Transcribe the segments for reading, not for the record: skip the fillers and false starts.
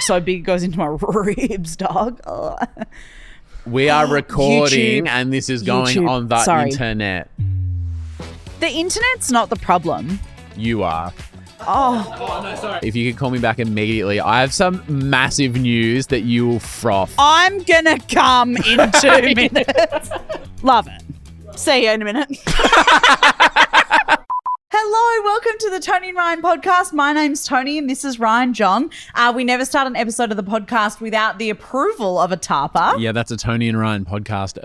so big it goes into my ribs, dog. Oh. We are recording YouTube. and this is going YouTube. on the Sorry. internet. The internet's not the problem. You are. Oh, No, sorry. If you could call me back immediately, I have some massive news that you will froth. I'm gonna come in 2 minutes. Love it. See you in a minute. Hello, welcome to the Toni and Ryan podcast. My name's Toni and this is Ryan John. We never start an episode of the podcast without the approval of a tarpa. Yeah, that's a Toni and Ryan podcast.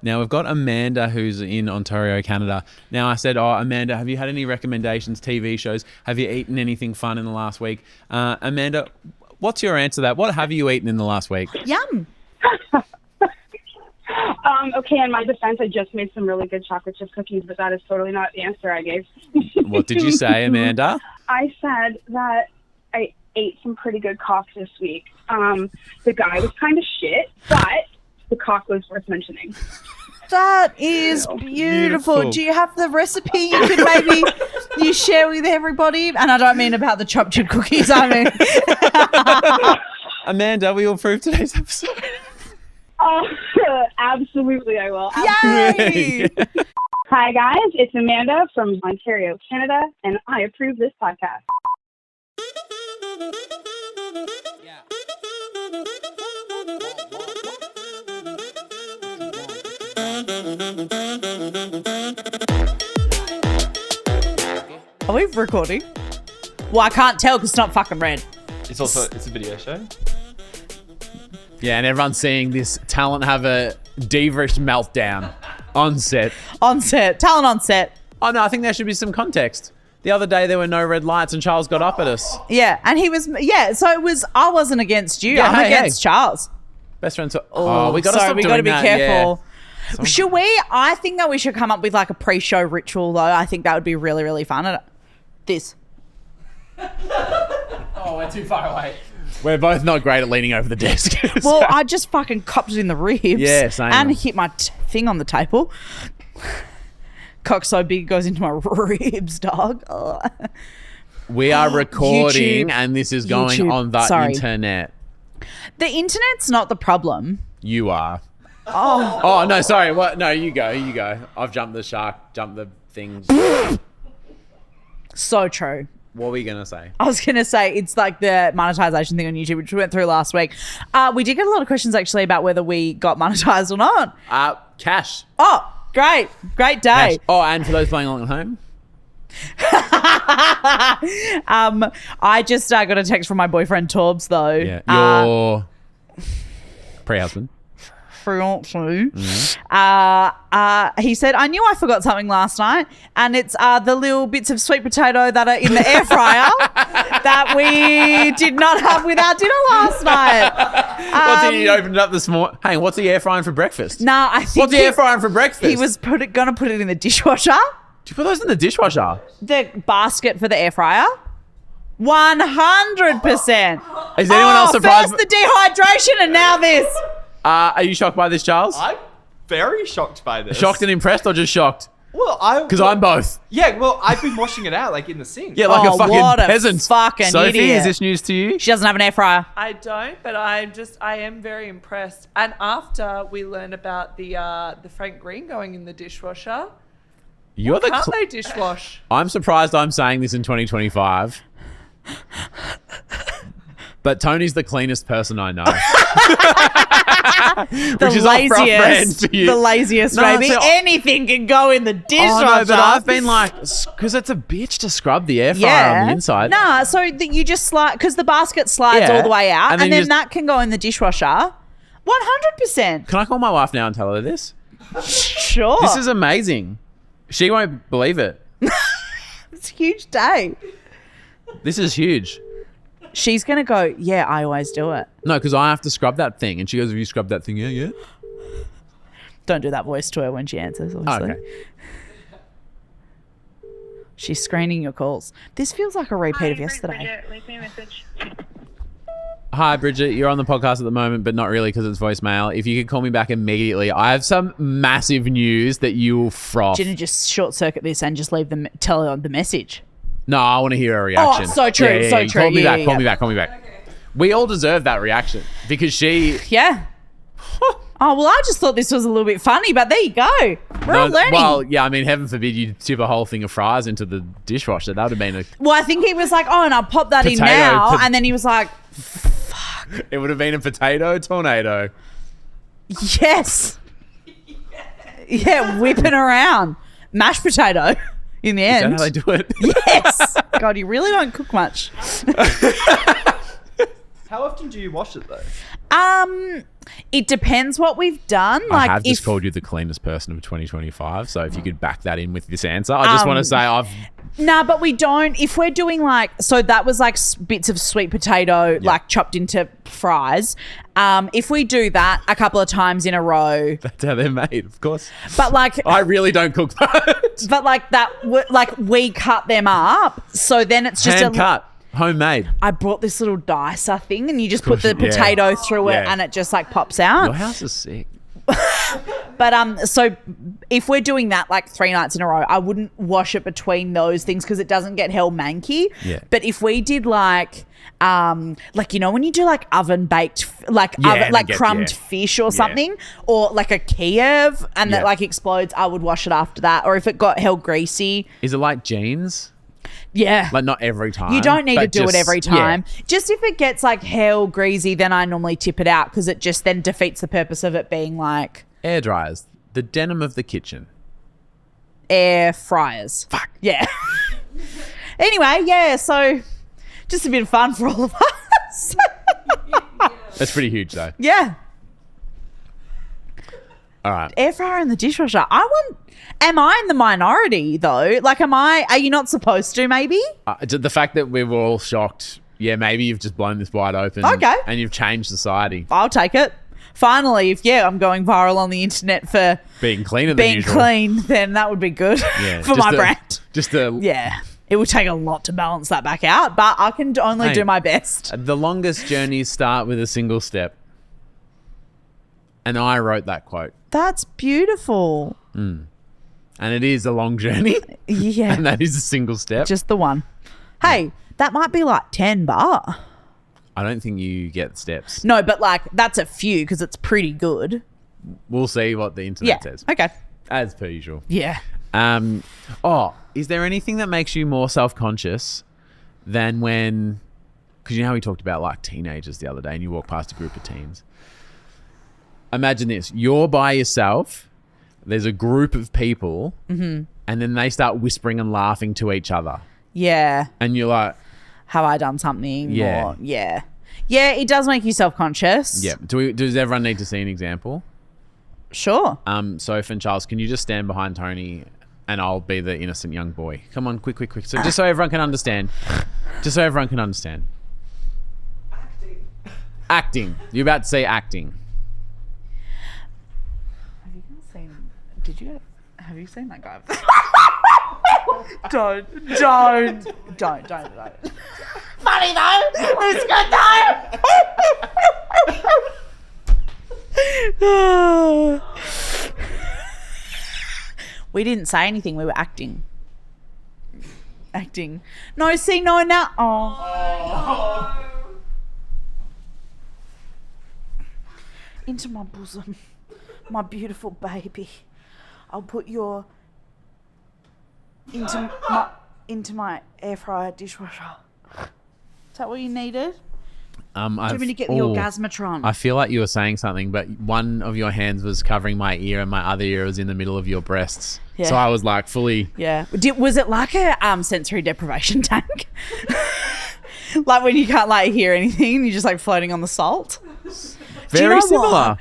Now, we've got Amanda who's in Ontario, Canada. Now, I said, Amanda, have you had any recommendations, TV shows? Have you eaten anything fun in the last week? Amanda, what's your answer to that? What have you eaten in the last week? Yum. Okay, in my defense, I just made some really good chocolate chip cookies, but that is totally not the answer I gave. What did you say, Amanda? I said that I ate some pretty good cock this week. The guy was kind of shit, but the cock was worth mentioning. That is beautiful. Do you have the recipe you could maybe you share with everybody? And I don't mean about the chopped chip cookies, I mean. Amanda, we will approve today's episode. Oh, absolutely I will. Yay! Hi, guys. It's Amanda from Ontario, Canada, and I approve this podcast. Are we recording? Well, I can't tell because it's not fucking red. It's a video show. Yeah, and everyone's seeing this talent have a divish meltdown on set. On set. Talent on set. Oh, no, I think there should be some context. The other day, there were no red lights and Charles got up at us. Yeah, and he was, so it was, I wasn't against you. Yeah, I'm against Charles. Best friends. We got to sorry, stop we doing got to be that. careful. Yeah. Should we? I think that we should come up with like a pre-show ritual, though. I think that would be really, really fun. This. Oh, we're too far away. We're both not great at leaning over the desk. Well, I just fucking copped it in the ribs. Yeah, same. And hit my thing on the table. Cock so big it goes into my ribs, dog. Oh. We are recording YouTube. and this is going YouTube. on the Sorry. internet. The internet's not the problem. You are. Oh. Oh, no, sorry. What? No, you go. I've jumped the shark, jumped the things. So true. What were you going to say? I was going to say it's like the monetization thing on YouTube, which we went through last week. We did get a lot of questions actually about whether we got monetized or not. Cash. Oh, great. Great day. Cash. Oh, and for those playing along at home? I just got a text from my boyfriend Torbs though. Yeah. Your pre-husband. Fiance. He said, I knew I forgot something last night, and it's the little bits of sweet potato that are in the air fryer that we did not have with our dinner last night. What's he opened it up this morning? Hey, what's the air frying for breakfast? Nah, I think What's the air frying for breakfast? he was gonna put it in the dishwasher. Do you put those in the dishwasher? The basket for the air fryer. 100%. Is anyone else surprised? First the dehydration and now this. Are you shocked by this, Charles? I'm very shocked by this. Shocked and impressed or just shocked? Well, Because I'm both. Yeah, well, I've been washing it out like in the sink. Yeah, like Oh, a fucking what a peasant. fucking Sophie, idiot. is this news to you? She doesn't have an air fryer. I don't, but I am very impressed. And after we learn about the Frank Green going in the dishwasher, You're the. can't they dishwash? I'm surprised I'm saying this in 2025. But Tony's the cleanest person I know. The Which is off for our friend laziest. for you. The laziest, No, baby. so- Anything can go in the dishwasher. Oh, no, but I've been like, because it's a bitch to scrub the air fryer on the inside. Nah, so you just slide, because the basket slides Yeah. all the way out, And and then then you that can go in the dishwasher. 100%. Can I call my wife now and tell her this? Sure. This is amazing. She won't believe it. It's a huge day. This is huge. She's going to go, yeah, I always do it. No, because I have to scrub that thing. And she goes, have you scrubbed that thing? Yeah. Don't do that voice to her when she answers, obviously. Okay. She's screening your calls. This feels like a repeat of yesterday. Bridget, leave me a message. Hi, Bridget. You're on the podcast at the moment, but not really because it's voicemail. If you could call me back immediately, I have some massive news that you will froth. Didn't just short circuit this and just tell her the message. No, I want to hear a reaction. Oh, so true, so true. Call me Yeah, back, yeah, call yeah. me back, call me back. We all deserve that reaction because she. Yeah. Oh, well, I just thought this was a little bit funny, but there you go. We're all learning. Well, yeah, I mean, heaven forbid you tip a whole thing of fries into the dishwasher. That would have been a. Well, I think he was like, oh, and I'll pop that in Potato now. to- And then he was like, It would have been a potato tornado. yes. Yeah, whipping around. Mashed potato in the Is that end. how they do it? Yes. God, you really don't cook much. How often do you wash it though? It depends what we've done. I have just called you the cleanest person of 2025. So if you could back that in with this answer, I just want to say I've. Nah, but we don't. If we're doing like, so that was like bits of sweet potato, like chopped into fries. If we do that a couple of times in a row, That's how they're made, of course. but like, I really don't cook that. but like that, like we cut them up. So then it's just Hand cut, homemade. I brought this little dicer thing, and you just put course the you- yeah. potato through it, Yeah. and it just like pops out. Your house is sick. But so if we're doing that like 3 nights in a row, I wouldn't wash it between those things because it doesn't get hell manky. Yeah. But if we did like you know when you do like oven baked like Yeah, and like it gets- crumbed yeah. fish or something, or like a Kiev and Yeah. that like explodes, I would wash it after that. Or if it got hell greasy, Is it like jeans? yeah. Like not every time. You don't need to but do it just- every yeah. time. Just if it gets like hell greasy, then I normally tip it out because it just then defeats the purpose of it being like Air dryers, the denim of the kitchen. air fryers. Fuck. Yeah. Anyway, yeah, so just a bit of fun for all of us. That's pretty huge though. Yeah. All right. Air fryer in the dishwasher. Am I in the minority though? Like, are you not supposed to maybe? The fact that we were all shocked. Yeah, maybe you've just blown this wide open. Okay. And you've changed society. I'll take it. Finally, if I'm going viral on the internet for Being cleaner than being usual. clean, then that would be good Yeah, for just my a- brand. Just a Yeah. It would take a lot to balance that back out, but I can only Hey. do my best. The longest journeys start with a single step. And I wrote that quote. That's beautiful. And it is a long journey. Yeah. And that is a single step. Just the one. Hey, that might be like 10 bar. I don't think you get steps. No, but like that's a few because it's pretty good. We'll see what the internet Yeah. says. Okay. As per usual. Yeah. Is there anything that makes you more self-conscious than when, because you know how we talked about like teenagers the other day and you walk past a group of teens. Imagine this, you're by yourself, there's a group of people and then they start whispering and laughing to each other. Yeah. And you're like, Have I done something? Yeah. Or, yeah. Yeah, it does make you self-conscious. yeah. Does everyone need to see an example? Sure. Soph and Charles, can you just stand behind Tony and I'll be the innocent young boy? Come on, quick. So just so everyone can understand. Acting. You're about to say acting. Have you seen that guy? Don't. Funny though. It's good though. We didn't say anything. We were acting. No, now. Oh. Into my bosom, my beautiful baby. I'll put your into my air fryer dishwasher. Is that what you needed? Do you want me to get the orgasmatron? I feel like you were saying something, but one of your hands was covering my ear and my other ear was in the middle of your breasts. Yeah. So I was like fully... Yeah. Was it like a sensory deprivation tank? Like when you can't like hear anything and you're just like floating on the salt? Very know similar.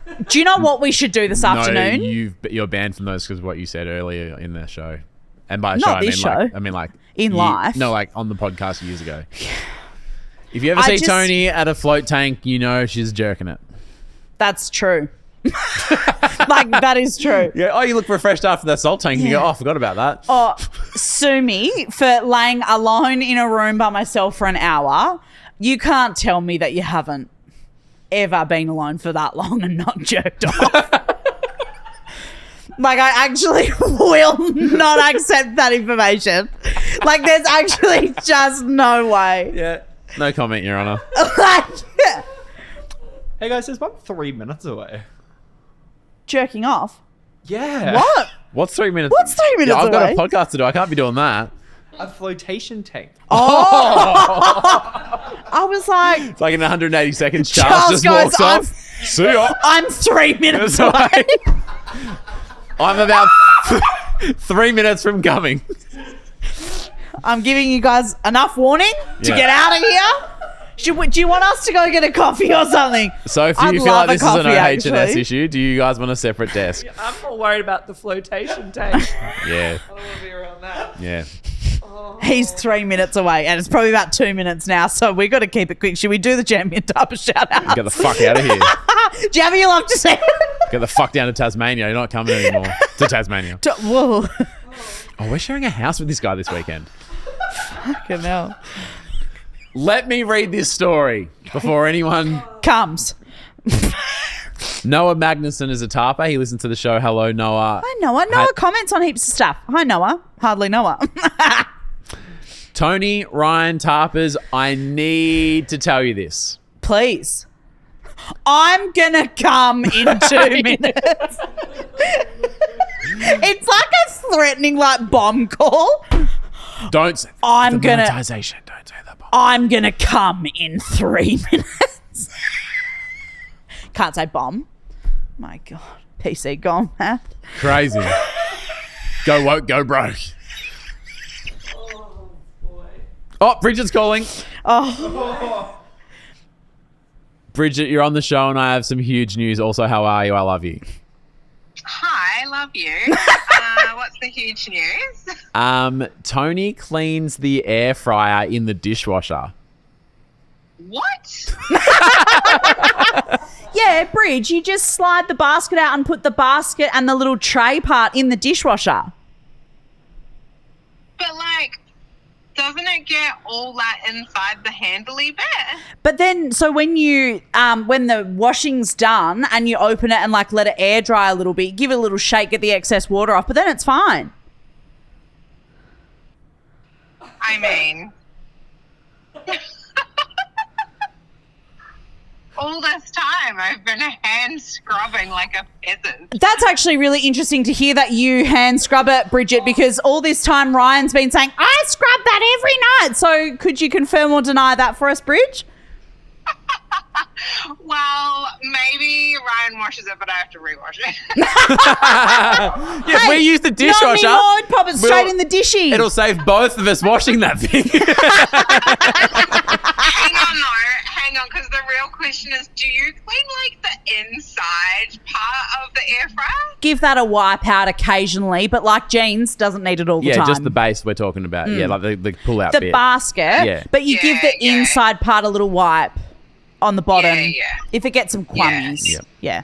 what? Do you know what we should do this afternoon? No, you're banned from those because of what you said earlier in the show. And by Not this show. I mean like... In life. No, like on the podcast years ago. If you ever I see just- Toni at a float tank, you know she's jerking it. That's true. Like that is true. Yeah. Oh, you look refreshed after that salt tank. And you go, oh, I forgot about that. Oh, sue me for laying alone in a room by myself for an hour. You can't tell me that you haven't ever been alone for that long and not jerked off. Like, I actually will not accept that information. Like, there's actually just no way. Yeah. No comment, Your Honour. Hey guys, there's one 3 minutes away. Jerking off. Yeah. What? What's 3 minutes? What's 3 minutes I've got away? a podcast to do. I can't be doing that. A flotation tank. I was like, It's like in 180 seconds, Charles Charles just goes, walks off. See ya. I'm 3 minutes That's away. right. I'm about 3 minutes from coming. I'm giving you guys enough warning to Yeah. get out of here. Do you want us to go get a coffee or something? Sophie, I'd you feel love like this a is an coffee, OH&S actually. issue? Do you guys want a separate desk? I'm more worried about the flotation tank. Yeah. I don't want to be around that. Yeah. He's 3 minutes away, and it's probably about 2 minutes now, so we got to keep it quick. Should we do the champion type of shout out? Get the fuck out of here. Do you have any love to say? Get the fuck down to Tasmania. You're not coming anymore. To Tasmania. Whoa. Oh, we're sharing a house with this guy this weekend. Fucking hell. Let me read this story before anyone... Comes. Noah Magnuson is a tarper. He listens to the show. Hello, Noah. Hi, Noah. Noah comments on heaps of stuff. Hi, Noah. Hardly Noah. Toni, Ryan, tarpers, I need to tell you this. Please. I'm going to come in 2 minutes. It's like a threatening, like, bomb call. Don't say I'm the gonna- monetization. Don't say that. I'm going to come in 3 minutes. Can't say bomb. My God. PC gone, man. Crazy. Go woke, go broke. Oh, boy. Oh, Bridget's calling. Oh, Bridget, you're on the show and I have some huge news. Also, how are you? I love you. Hi, love you. What's the huge news? Toni cleans the air fryer in the dishwasher. What? yeah, Bridge, you just slide the basket out and put the basket and the little tray part in the dishwasher. But like, doesn't it get all that inside the handly bit? But then, so when you, when the washing's done and you open it and like let it air dry a little bit, give it a little shake, get the excess water off, but then it's fine. I mean, all this time I've been hand scrubbing like a peasant. That's actually really interesting to hear that you hand scrub it, Bridget, because all this time Ryan's been saying, I scrub that every night. So could you confirm or deny that for us, Bridge? Well, maybe Ryan washes it, but I have to rewash it. Yeah, if we use the dishwasher, Not anymore. Pop it straight we'll- in the dishy. it'll save both of us washing that thing. Hang on, because the real question is, do you clean like the inside part of the air fryer? Give that a wipe out occasionally, but like jeans, doesn't need it all the Yeah, time. just the base we're talking about. Yeah, like the pull-out the bit. basket, Yeah. but you give the Yeah. inside part a little wipe on the bottom. Yeah. If it gets some crummies. Yeah. Yeah.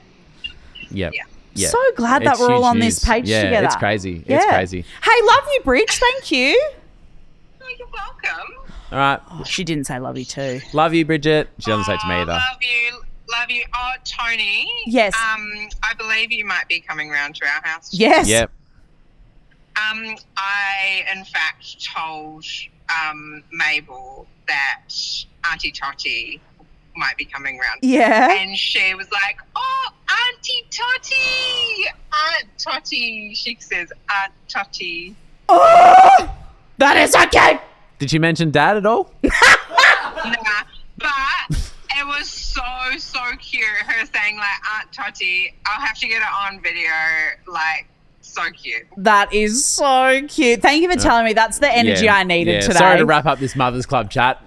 Yep. Yeah. Yeah. So glad that It's we're all huge on news. this page yeah, together. it's crazy. It's crazy. Hey, love you, Bridge. Thank you. Oh, you're welcome. All right. Oh, she didn't say love you too. Love you, Bridget. She doesn't say it to me Oh, either. Love you. Oh, Toni. Yes. I believe you might be coming round to our house. Yes. Yep. I in fact told Mabel that Auntie Toti might be coming round. Yeah. And she was like, "Oh, Auntie Toti, Aunt Toti." She says, "Aunt Toti." Oh, that is okay. Did she mention Dad at all? Nah, but it was so cute. Her saying like, "Aunt Toti." I'll have to get it on video. Like, so cute. That is so cute. Thank you for telling me. That's the energy I needed today. Sorry to wrap up this Mother's Club chat.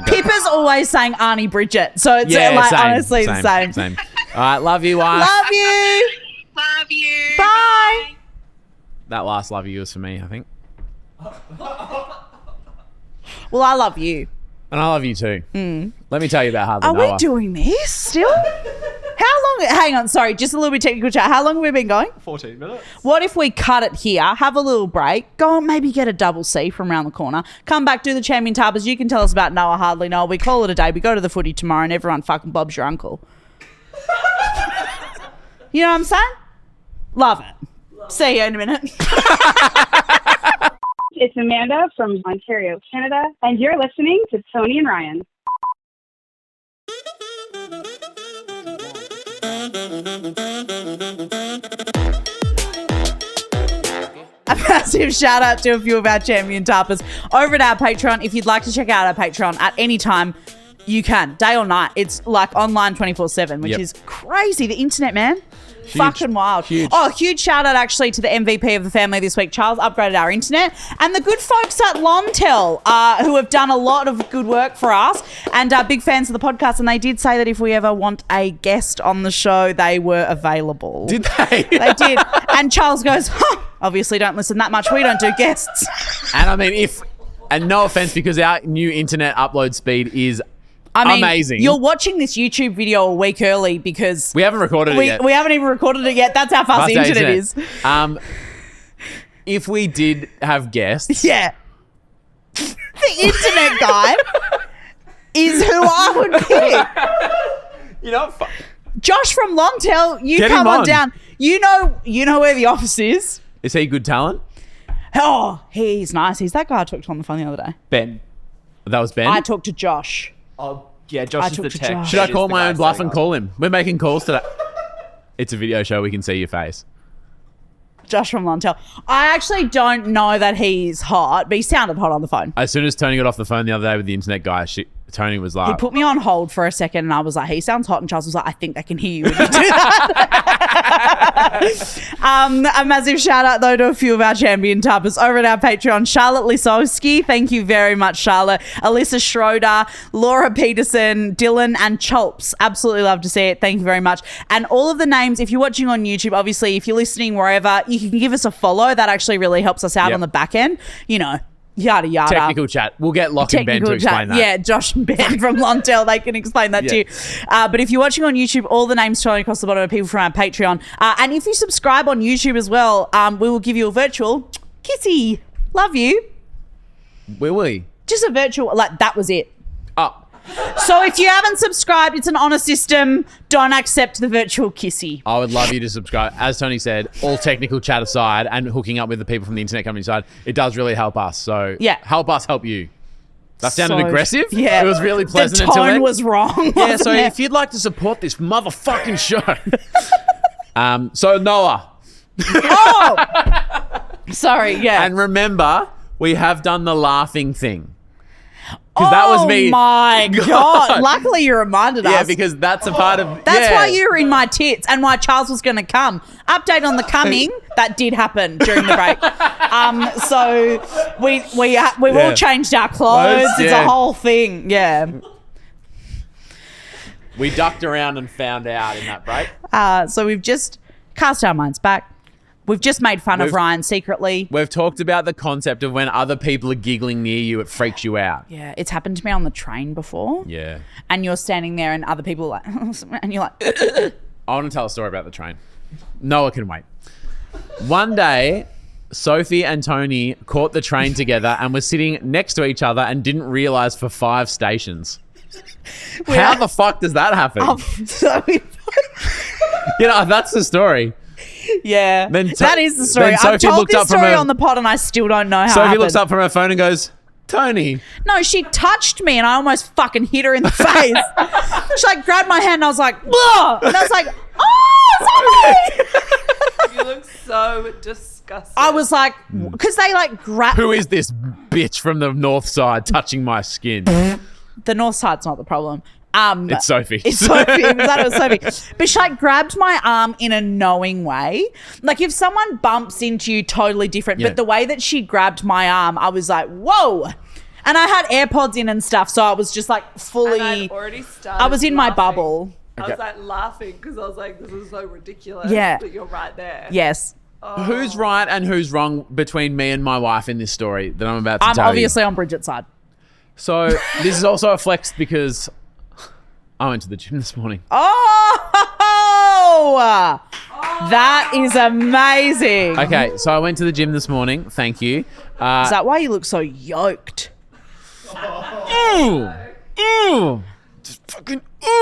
Pippa's always saying Auntie Bridget. So it's like same, honestly the same. All right, love you, wife. Love you. Love you. Bye. That last love you was for me, I think. Well, I love you. And I love you too. Let me tell you about Hardly Are Noah. we doing this still? How long? Hang on, sorry, just a little bit technical chat. How long have we been going? 14 minutes. What if we cut it here, have a little break, go and maybe get a double C from around the corner, come back, do the Champion Tarbers. You can tell us about Noah Hardly Noah. We call it a day. We go to the footy tomorrow and everyone fucking Bob's your uncle. You know what I'm saying? Love it. See you in a minute. It's Amanda from Ontario, Canada, and you're listening to Toni and Ryan. A massive shout out to a few of our champion tappers over at our Patreon. If you'd like to check out our Patreon at any time, you can, day or night. It's like online 24/7, which is crazy. The internet, man. Fucking wild. Huge. Oh, huge shout out actually to the MVP of the family this week. Charles upgraded our internet, and the good folks at Lontel, who have done a lot of good work for us and are big fans of the podcast. And they did say that if we ever want a guest on the show, they were available. Did they? They did. And Charles goes, obviously don't listen that much. We don't do guests. And I mean, and no offense, because our new internet upload speed is amazing. You're watching this YouTube video a week early because we haven't recorded it yet. We haven't even recorded it yet. That's how fast the internet is. If we did have guests, yeah, the internet guy is who I would pick. you know, Josh from Lontel, you Get come him on on. down. You know where the office is. Is he good talent? Oh, he's nice. He's that guy I talked to on the phone the other day. Ben. That was Ben. I talked to Josh. Oh, yeah, Josh is took the to tech. Josh. Should I He's call the my guy own bluff setting and up. call him? We're making calls today. It's a video show. We can see your face. Josh from Lontel. I actually don't know that he's hot, but he sounded hot on the phone. As soon as Tony got off the phone the other day with the internet guy, Tony was He like, put me on hold for a second and I was like, he sounds hot. And Charles was like, I think they can hear you when you do that. A massive shout out though to a few of our champion tappers over at our Patreon. Charlotte Lisowski, thank you very much, Charlotte. Alyssa Schroeder, Laura Peterson, Dylan and Cholps. Absolutely love to see it. Thank you very much. And all of the names, if you're watching on YouTube, obviously, if you're listening wherever, you can give us a follow. That actually really helps us out on the back end. You know, yada, yada. technical chat. We'll get Locke and Ben to explain that. Yeah, Josh and Ben from Lontel, they can explain that to you. But if you're watching on YouTube, all the names thrown across the bottom are people from our Patreon. And if you subscribe on YouTube as well, we will give you a virtual kissy. Love you. Will we? Just a virtual, like that was it. Oh, So if you haven't subscribed, it's an honor system. Don't accept the virtual kissy. I would love you to subscribe. As Tony said, all technical chat aside and hooking up with the people from the internet company side, it does really help us. So help us help you. That sounded aggressive. Yeah. It was really pleasant the until tone then. was wrong. Yeah, so wasn't it? if you'd like to support this motherfucking show. So Noah. Oh! Sorry, yeah. And remember, we have done the laughing thing. Because that was me. Oh my God. Luckily you reminded us. Yeah, because that's a part of... That's why you were in my tits and why Charles was going to come. Update on the coming. That did happen during the break. So we've all changed our clothes. It's a whole thing. Yeah. We ducked around and found out in that break. So we've just cast our minds back. We've just made fun of Ryan secretly. We've talked about the concept of when other people are giggling near you, it freaks you out. Yeah, it's happened to me on the train before. Yeah. And you're standing there and other people are like, and you're like, I want to tell a story about the train. Noah can wait. One day, Sophie and Tony caught the train together and were sitting next to each other and didn't realise for 5 stations. How the fuck does that happen? You know, that's the story. Yeah, that is the story. Then I've Sophie told looked this up from story her- on the pod and I still don't know how it Sophie happened. looks up from her phone and goes, Tony. No, she touched me and I almost fucking hit her in the face. She like grabbed my hand and I was like, "Blah!" And I was like, oh, sorry. You look so disgusting. I was like, because they like grabbed. Who is this bitch from the north side touching my skin? The north side's not the problem. It's Sophie. It's Sophie. It was Sophie. But she like grabbed my arm in a knowing way. Like if someone bumps into you, totally different. Yeah. But the way that she grabbed my arm, I was like, whoa. And I had AirPods in and stuff. So I was just like fully. And I'd already started I was in my laughing. bubble. I was like laughing because I was like, this is so ridiculous. Yeah. But you're right there. Yes. Who's right and who's wrong between me and my wife in this story that I'm about to I'm tell obviously on Bridget's side. So this is also a flex because I went to the gym this morning. Oh, that is amazing. Okay, so I went to the gym this morning. Thank you. Is that why you look so yoked? Just fucking.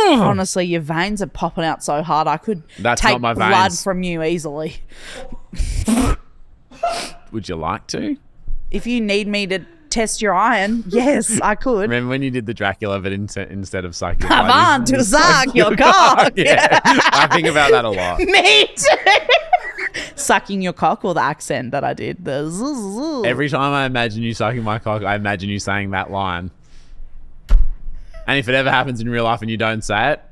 Honestly, your veins are popping out so hard. I could That's take not my blood veins. from you easily. Would you like to? if you need me to test your iron, yes, I could. Remember when you did the Dracula, but instead of sucking, I want to suck your cock. Yeah, I think about that a lot. Me too. Sucking your cock, or the accent that I did. The zzz. Every time I imagine you sucking my cock, I imagine you saying that line. And if it ever happens in real life and you don't say it,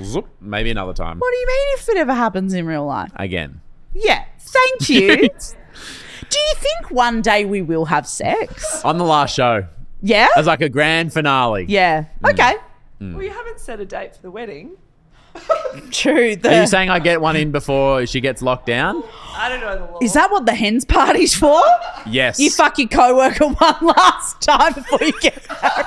zoop, maybe another time. What do you mean if it ever happens in real life? Again. Yeah, thank you. Do you think one day we will have sex? On the last show. Yeah? As like a grand finale. Yeah. Okay. Well, you haven't set a date for the wedding. True. Are you saying I get one in before she gets locked down? I don't know the law. Is that what the hens party's for? Yes. You fuck your co-worker one last time before you get married.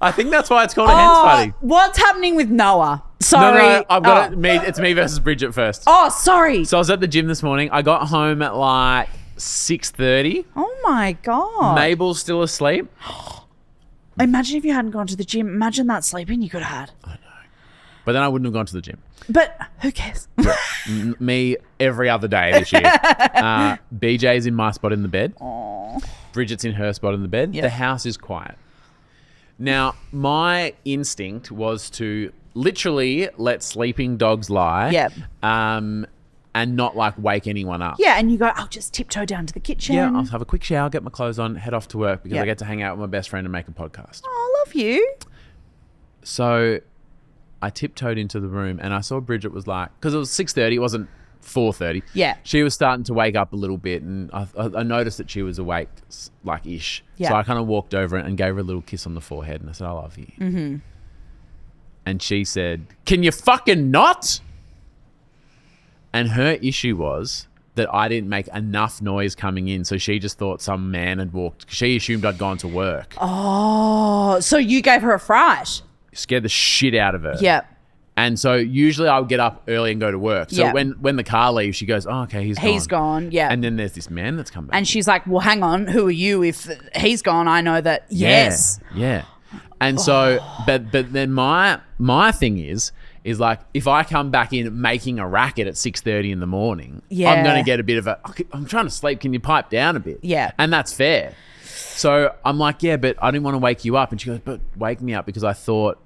I think that's why it's called a hen's party. What's happening with Noah? Sorry. No, I've got it. It's me versus Bridget first. Oh, sorry. So I was at the gym this morning. I got home at like 6:30. Oh my God. Mabel's still asleep. Imagine if you hadn't gone to the gym. Imagine that sleeping you could have had. But then I wouldn't have gone to the gym. But who cares? Me every other day this year. BJ's in my spot in the bed. Aww. Bridget's in her spot in the bed. Yep. The house is quiet. Now, my instinct was to literally let sleeping dogs lie. Yep. And not like wake anyone up. Yeah, and you go, I'll just tiptoe down to the kitchen. Yeah, I'll have a quick shower, get my clothes on, head off to work because Yep. I get to hang out with my best friend and make a podcast. Oh, I love you. So I tiptoed into the room and I saw Bridget was like, because it was 6:30, it wasn't 4:30. Yeah. She was starting to wake up a little bit and I noticed that she was awake, like ish. Yeah. So I kind of walked over and gave her a little kiss on the forehead and I said, I love you. Mm-hmm. And she said, can you fucking not? And her issue was that I didn't make enough noise coming in. So she just thought some man had walked. She assumed I'd gone to work. Oh, so you gave her a fright. Scared the shit out of her. Yep. And so usually I would get up early and go to work. So Yeah. when the car leaves, she goes, oh, okay, He's gone, yeah. And then there's this man that's come back. And she's like, well, hang on, who are you? If he's gone, I know that, yes. Yeah. And so, but then my thing is like, if I come back in making a racket at 6:30 in the morning, Yeah. I'm going to get a bit of I'm trying to sleep. Can you pipe down a bit? Yeah. And that's fair. So I'm like, yeah, but I didn't want to wake you up. And she goes, but wake me up because I thought,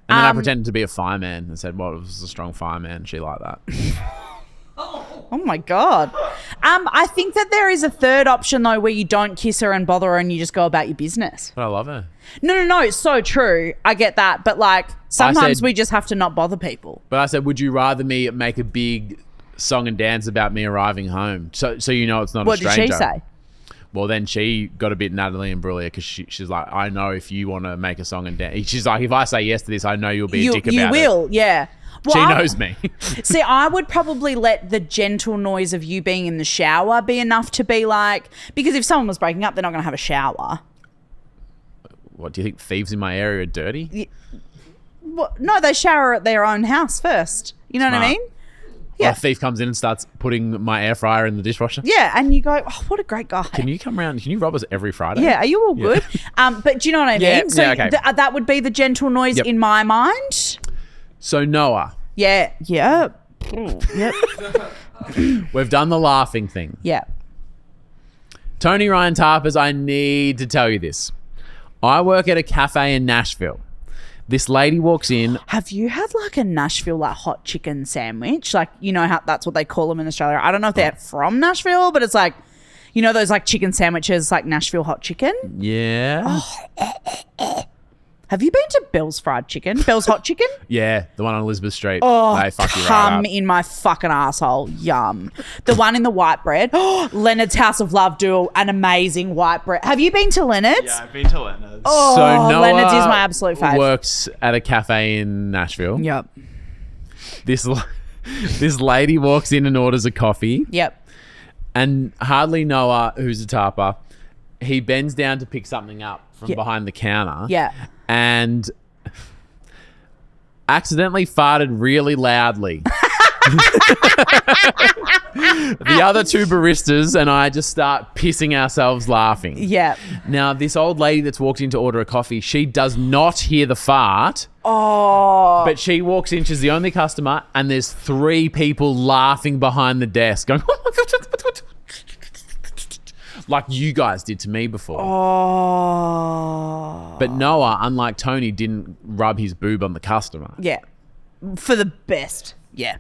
and then I pretended to be a fireman and said, well, it was a strong fireman. She liked that. Oh my God. I think that there is a third option though where you don't kiss her and bother her and you just go about your business. But I love her. No, it's so true. I get that. But like sometimes said- we just have to not bother people. But I said, would you rather me make a big song and dance about me arriving home? So you know it's not What a did stranger. she say? Well, then she got a bit Natalie and Brulia because she's like, I know if you want to make a song and dance. She's like, if I say yes to this, I know you'll be a dick about You it. will, yeah. Well, She knows me. See, I would probably let the gentle noise of you being in the shower be enough to be like, because if someone was breaking up, they're not going to have a shower. What, do you think thieves in my area are dirty? Well, no, they shower at their own house first. You know what I Smart. mean? Yeah. Yeah. A thief comes in and starts putting my air fryer in the dishwasher. Yeah, and you go, oh, what a great guy. Can you come around? Can you rob us every Friday? Yeah, are you all good? But do you know what I mean? Yeah, So yeah, okay. that would be the gentle noise Yep. in my mind. So Noah, Yeah. Yep. we've done the laughing thing. Yeah. Toni Ryan Tarpers, I need to tell you this. I work at a cafe in Nashville. This lady walks in. Have you had like a Nashville like hot chicken sandwich? Like, you know how that's what they call them in Australia. I don't know if they're from Nashville, but it's like, you know, those like chicken sandwiches, like Nashville hot chicken. Yeah. Have you been to Bell's Fried Chicken? Bell's Hot Chicken? Yeah, the one on Elizabeth Street. Oh, They fuck you right come up. in my fucking asshole. Yum. The one in the white bread. Leonard's House of Love do an amazing white bread. Have you been to Leonard's? Yeah, I've been to Leonard's. Oh, So Noah Leonard's is my absolute fave. works at a cafe in Nashville. Yep. This lady walks in and orders a coffee, Yep. and hardly Noah, who's a tarper, he bends down to pick something up from behind the counter. Yeah. And accidentally farted really loudly. The other two baristas and I just start pissing ourselves laughing. Yep. Now, this old lady that's walked in to order a coffee, she does not hear the fart. Oh. But she walks in, she's the only customer, and there's 3 people laughing behind the desk going, like you guys did to me before. Oh. But Noah, unlike Toni, didn't rub his boob on the customer. Yeah. For the best. Yeah.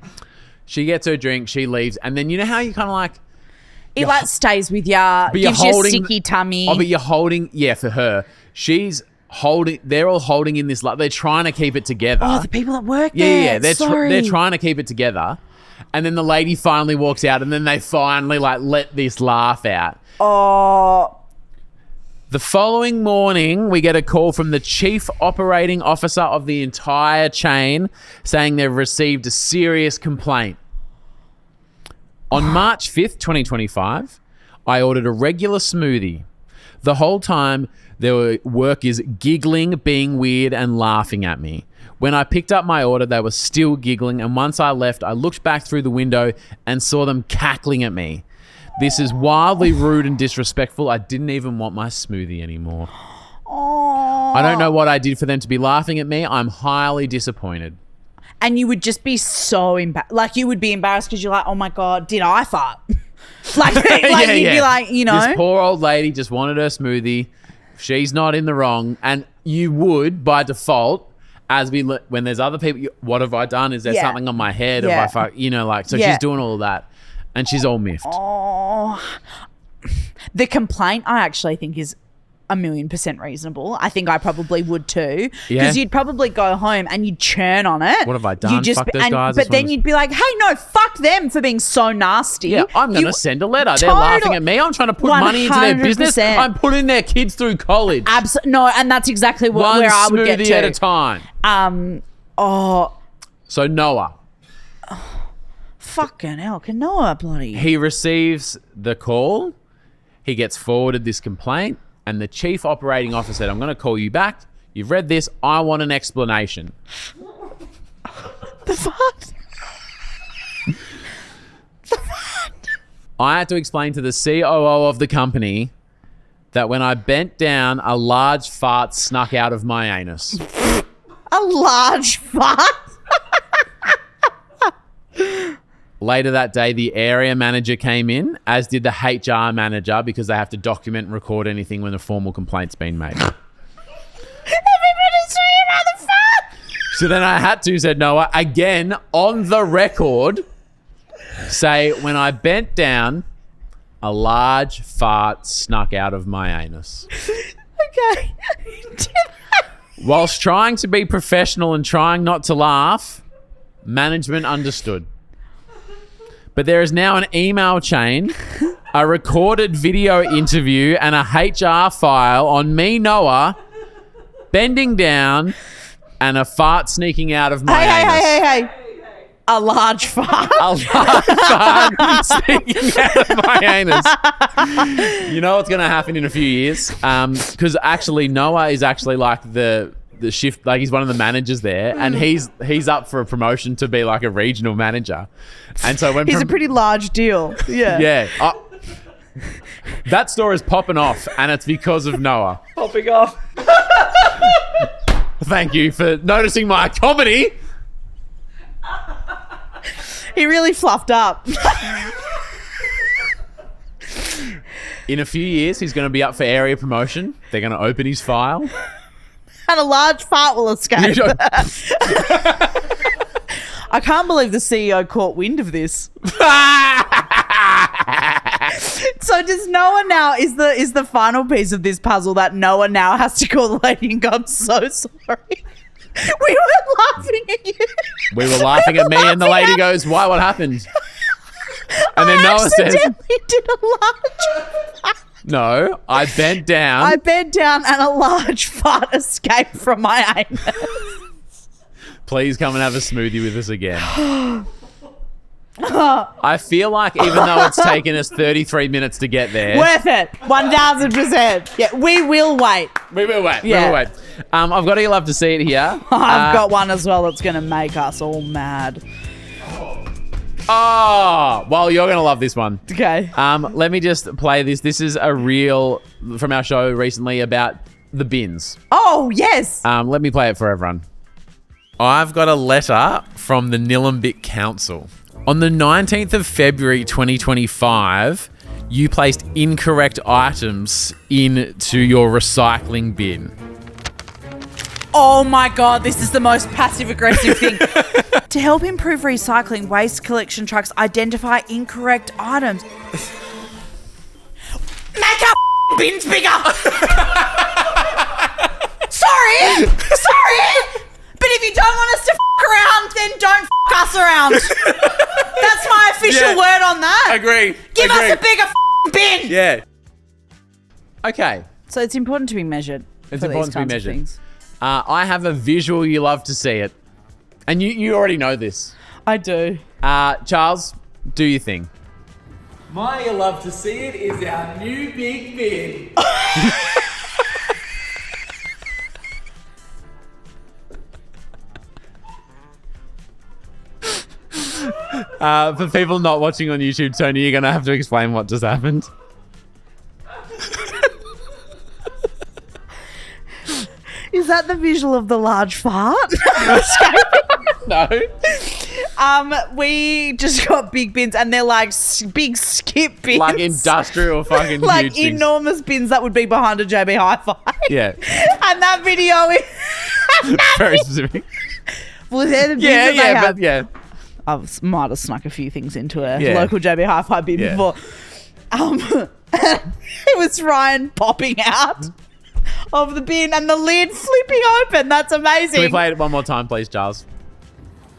She gets her drink, she leaves, and then you know how you kind of like... It like stays with ya, But you're gives you a holding- sticky tummy. Oh, but you're holding... Yeah, for her. She's holding... They're all holding in this... Like, they're trying to keep it together. Oh, the people that work Yeah, there. yeah. They're trying to keep it together. And then the lady finally walks out, and then they finally like let this laugh out. Oh. The following morning, we get a call from the chief operating officer of the entire chain saying they've received a serious complaint. On March 5th, 2025, I ordered a regular smoothie. The whole time, there were workers giggling, being weird, and laughing at me. When I picked up my order, they were still giggling, and once I left, I looked back through the window and saw them cackling at me. This is wildly rude and disrespectful. I didn't even want my smoothie anymore. Oh. I don't know what I did for them to be laughing at me. I'm highly disappointed. And you would just be so embarrassed. Like, you would be embarrassed because you're like, oh my God, did I fart? like Yeah, you'd be like, you know. This poor old lady just wanted her smoothie. She's not in the wrong. And you would, by default, when there's other people, what have I done? Is there Yeah. something on my head? Yeah. Have I so Yeah. she's doing all of that. And she's all miffed. Oh. The complaint, I actually think, is 1,000,000% reasonable. I think I probably would too. Yeah. Because you'd probably go home and you'd churn on it. What have I done? Fuck those guys. But then you'd be like, hey, no, fuck them for being so nasty. Yeah, I'm going to send a letter. They're Total- laughing at me. I'm trying to put money into their business. 100%. I'm putting their kids through college. No, and that's exactly One where I would get smoothie to. at a time. So Noah, Fucking hell, can Noah bloody... he receives the call. He gets forwarded this complaint. And the chief operating officer said, I'm going to call you back. You've read this. I want an explanation. The fuck? I had to explain to the COO of the company that when I bent down, a large fart snuck out of my anus. A large fart? Later that day, the area manager came in, as did the HR manager, because they have to document and record anything when a formal complaint's been made. Everybody's talking about the fart! So then I had to, said Noah, again, on the record, say, when I bent down, a large fart snuck out of my anus. Okay. Whilst trying to be professional and trying not to laugh, management understood. But there is now an email chain, a recorded video interview, and a HR file on me, Noah, bending down and a fart sneaking out of my anus. Hey. A large fart. A large fart sneaking out of my anus. You know what's going to happen in a few years? Because actually Noah is actually like the shift, like he's one of the managers there, and he's up for a promotion to be like a regional manager. And so when He's a pretty large deal. Yeah. yeah, that store is popping off, and it's because of Noah. Popping off. Thank you for noticing my comedy. He really fluffed up. In a few years, he's going to be up for area promotion. They're going to open his file. And a large fart will escape. I can't believe the CEO caught wind of this. So does Noah now, is the final piece of this puzzle that Noah now has to call the lady and go, I'm so sorry. We were laughing at you. We were laughing at me, and the lady goes, why, what happened? And then Noah says, accidentally did a large fart. no, I bent down. I bent down and a large fart escaped from my anus. Please come and have a smoothie with us again. I feel like even though it's taken us 33 minutes to get there. Worth it. 1,000%. Yeah, we will wait. We will wait. Yeah. We will wait. I've got to love to see it here. I've got one as well that's going to make us all mad. Oh, well, you're going to love this one. Okay. Let me just play this. This is a reel from our show recently about the bins. Oh, yes. Let me play it for everyone. I've got a letter from the Nillumbik Council. On the 19th of February 2025, you placed incorrect items into your recycling bin. Oh my God, this is the most passive-aggressive thing. To help improve recycling, waste collection trucks identify incorrect items. Make our bins bigger! Sorry! But if you don't want us to around, then don't us around. That's my official word on that. Agree. Give us a bigger bin. Yeah. Okay. So it's important to be measured. It's for important these to be kinds of measured. things. I have a visual. You love to see it. And you already know this. I do. Charles, do your thing. My you love to see it is our new big bin. For people not watching on YouTube, Tony, you're going to have to explain what just happened. Is that the visual of the large fart? No. We just got big bins, and they're like big skip bins. Like industrial fucking like huge things. enormous bins that would be behind a JB Hi-Fi. Yeah. And that video is... Very specific. Well, they're the bins that they have. But yeah. I might have snuck a few things into a Yeah. local JB Hi-Fi bin Yeah. before. It was Ryan popping out of the bin and the lid flipping open. That's amazing. Can we play it one more time, please, Charles?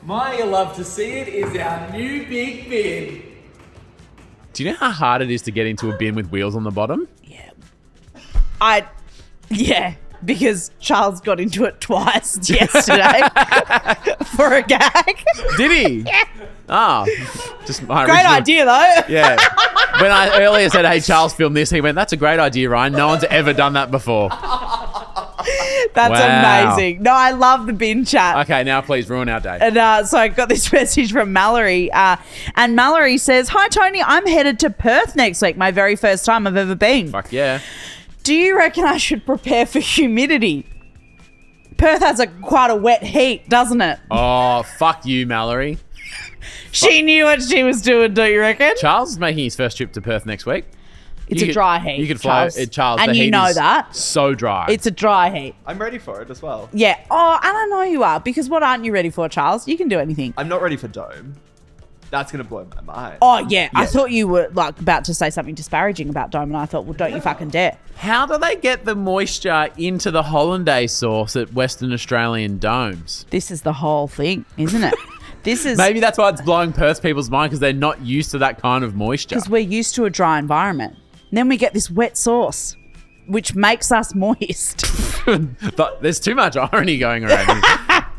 My you love to see it is our new big bin. Do you know how hard it is to get into a bin with wheels on the bottom? Yeah, because Charles got into it twice yesterday for a gag. Did he? Yeah. Oh, just my Great original- idea, though. Yeah. When I earlier said, hey, Charles, film this, he went, that's a great idea, Ryan. No one's ever done that before. That's Wow. amazing. No, I love the bin chat. Okay, now please ruin our day. And so I got this message from Mallory. And Mallory says, "Hi, Tony. I'm headed to Perth next week. My very first time I've ever been. Fuck yeah. Do you reckon I should prepare for humidity? Perth has quite a wet heat, doesn't it?" Oh, fuck you, Mallory. She knew what she was doing, don't you reckon? Charles is making his first trip to Perth next week. It's a dry heat. You could fly, Charles. And the you heat know is that. so dry. It's a dry heat. I'm ready for it as well. Yeah. Oh, and I know you are, because what aren't you ready for, Charles? You can do anything. I'm not ready for Dome. That's going to blow my mind. Oh, yeah. I thought you were like about to say something disparaging about Dome, and I thought, well, don't you fucking dare. How do they get the moisture into the hollandaise sauce at Western Australian domes? This is the whole thing, isn't it? This is Maybe that's why it's blowing Perth people's mind, because they're not used to that kind of moisture. because we're used to a dry environment. And then we get this wet sauce, which makes us moist. But there's too much irony going around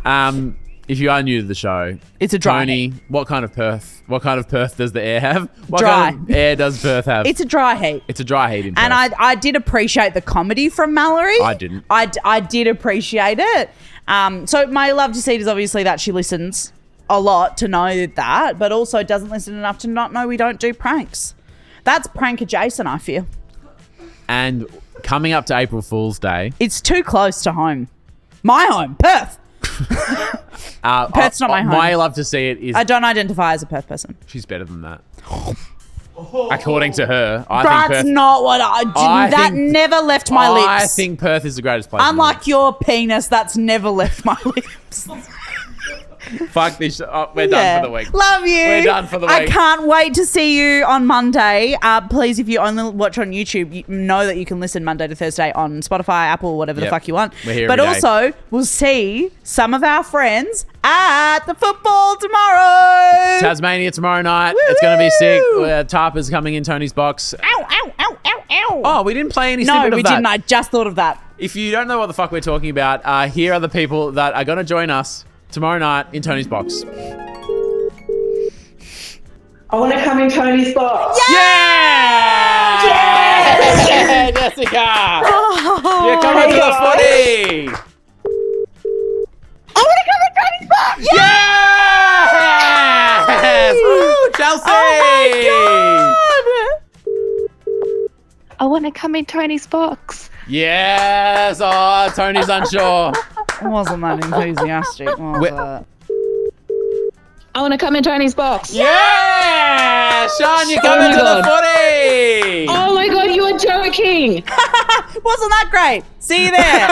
here. If you are new to the show, It's a dry Tony, heat. what kind of Perth does the air have? What Dry. kind of air does Perth have? It's a dry heat. It's a dry heat in Perth. And I did appreciate the comedy from Mallory. I didn't. I did appreciate it. So my love to see it is obviously that she listens a lot to know that, but also doesn't listen enough to not know we don't do pranks. That's prank adjacent, I feel. And coming up to April Fool's Day. It's too close to home. My home, Perth. Perth's not my home. My love to see it is I don't identify as a Perth person. she's better than that. According to her, I That's think Perth. not what I did. That think- never left my lips. I think Perth is the greatest place. in the Unlike your penis, that's never left my lips. world. Fuck this. Oh, we're done for the week. Love you. We're done for the I week. can't wait to see you on Monday. Please, if you only watch on YouTube, you know that you can listen Monday to Thursday on Spotify, Apple, whatever the Yep. fuck you want. We're here but every day. also, we'll see some of our friends at the football tomorrow. Tasmania tomorrow night. It's going to be sick. Woo! Tarper's coming in Tony's box. Ow, ow, ow, ow, ow. Oh, we didn't play any no, snippet we of that. didn't. I just thought of that. If you don't know what the fuck we're talking about, here are the people that are going to join us tomorrow night in Tony's box. I want to come in Tony's box. Yeah! Yeah! Jessica! You're coming to the footy! I want to come in Tony's box. Yes! Woo, Chelsea! Oh I want to come in Tony's box. Yes! Oh, Tony's unsure. my God. Wasn't that enthusiastic, was Wait. it? I want to come in Tony's box. Yeah! Yeah, Sean, you're coming my to the God. footy. Oh my God, you are joking. Wasn't that great? See you there.